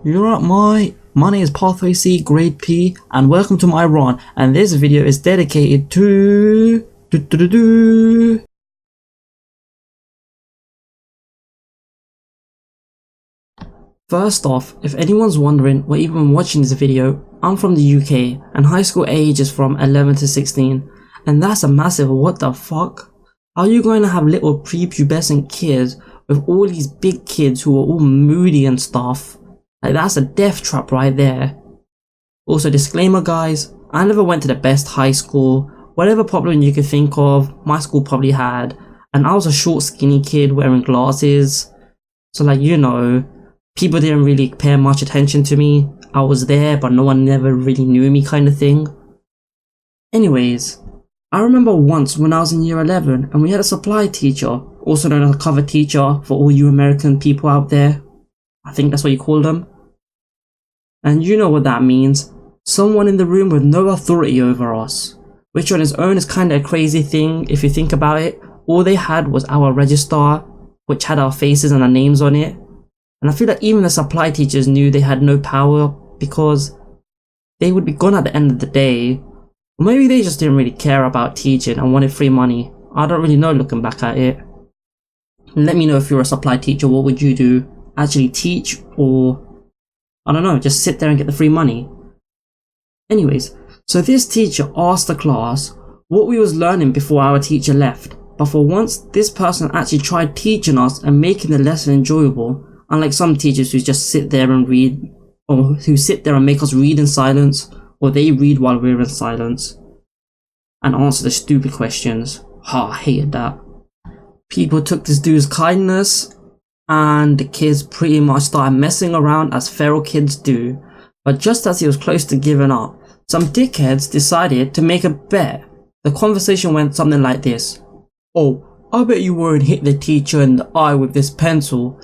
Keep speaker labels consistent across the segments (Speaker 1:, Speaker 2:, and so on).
Speaker 1: You're up, my name is Pathway C, Grade P, and welcome to my run. And this video is dedicated to First off, if anyone's wondering or even watching this video, I'm from the UK and high school age is from 11 to 16, and that's a massive what the fuck. How are you going to have little prepubescent kids with all these big kids who are all moody and stuff? Like, that's a death trap right there. Also, disclaimer guys, I never went to the best high school. Whatever problem you could think of, my school probably had. And I was a short skinny kid wearing glasses. So like, you know, people didn't really pay much attention to me. I was there, but no one never really knew me kind of thing. Anyways, I remember once when I was in year 11 and we had a supply teacher, also known as a cover teacher for all you American people out there. I think that's what you call them. And you know what that means. Someone in the room with no authority over us. Which on its own is kind of a crazy thing if you think about it. All they had was our register, which had our faces and our names on it. And I feel like even the supply teachers knew they had no power because they would be gone at the end of the day. Or maybe they just didn't really care about teaching and wanted free money. I don't really know looking back at it. Let me know if you're a supply teacher, what would you do? Actually teach, or I don't know, just sit there and get the free money? Anyways, so this teacher asked the class what we was learning before our teacher left. But for once, this person actually tried teaching us and making the lesson enjoyable. Unlike some teachers who just sit there and read, or who sit there and make us read in silence, or they read while we're in silence and answer the stupid questions. I hated that. People took this dude's kindness and the kids pretty much started messing around as feral kids do. But just as he was close to giving up, some dickheads decided to make a bet. The conversation went something like this. "Oh, I bet you won't hit the teacher in the eye with this pencil."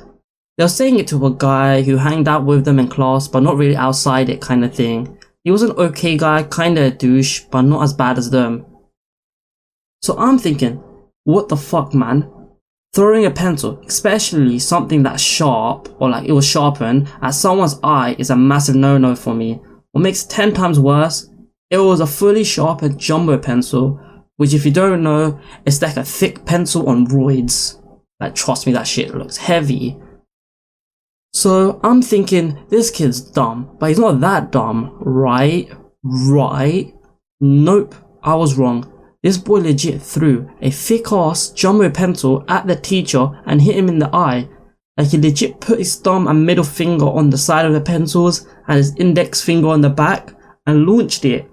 Speaker 1: They were saying it to a guy who hanged out with them in class but not really outside it kind of thing. He was an okay guy, kinda a douche, but not as bad as them. So I'm thinking, what the fuck, man? Throwing a pencil, especially something that's sharp, or like it was sharpened, at someone's eye is a massive no-no for me. What makes it 10 times worse, it was a fully sharpened jumbo pencil, which if you don't know, it's like a thick pencil on roids. Like, trust me, that shit looks heavy. So I'm thinking, this kid's dumb, but he's not that dumb, right? Nope, I was wrong. This boy legit threw a thick ass jumbo pencil at the teacher and hit him in the eye. Like, he legit put his thumb and middle finger on the side of the pencils and his index finger on the back and launched it.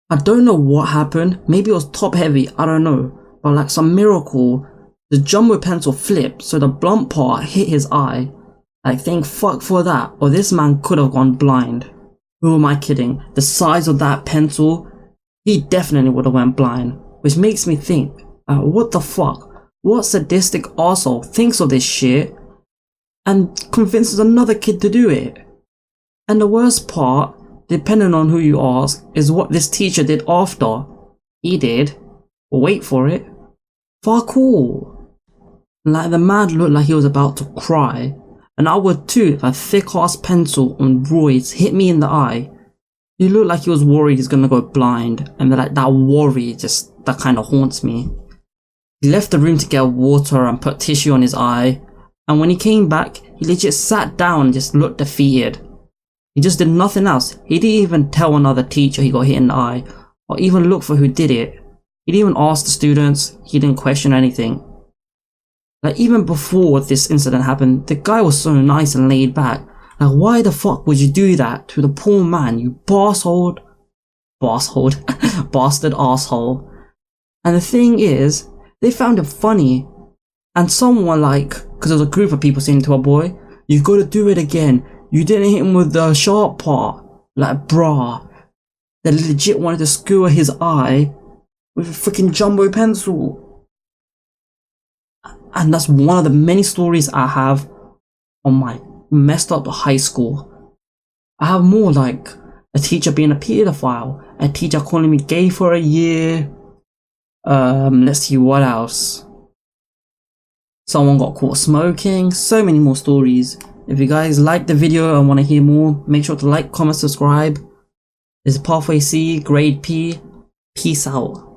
Speaker 1: I don't know what happened, maybe it was top heavy, I don't know. But like some miracle, the jumbo pencil flipped so the blunt part hit his eye. Like, thank fuck for that, or this man could have gone blind. Who am I kidding? The size of that pencil, he definitely would have went blind. Which makes me think, what the fuck? What sadistic arsehole thinks of this shit and convinces another kid to do it? And the worst part, depending on who you ask, is what this teacher did after. He did, wait for it, fuck all. Like, the man looked like he was about to cry. And I would too if a thick ass pencil on roids hit me in the eye. He looked like he was worried he's gonna go blind, and like that worry that kind of haunts me. He left the room to get water and put tissue on his eye, and when he came back, he legit sat down and just looked defeated. He just did nothing else. He didn't even tell another teacher he got hit in the eye, or even look for who did it. He didn't even ask the students, he didn't question anything. Like, even before this incident happened, the guy was so nice and laid back. Like, why the fuck would you do that to the poor man, you bastard asshole? And the thing is, they found it funny. And someone cause there was a group of people saying to a boy, "You gotta do it again. You didn't hit him with the sharp part." Like, bruh. They legit wanted to skewer his eye with a freaking jumbo pencil. And that's one of the many stories I have on my messed up high school. I have more, like a teacher being a pedophile, a teacher calling me gay for a year. Let's see what else. Someone got caught smoking, so many more stories. If you guys like the video and want to hear more, make sure to like, comment, subscribe. This is Pathway C, Grade P. Peace out.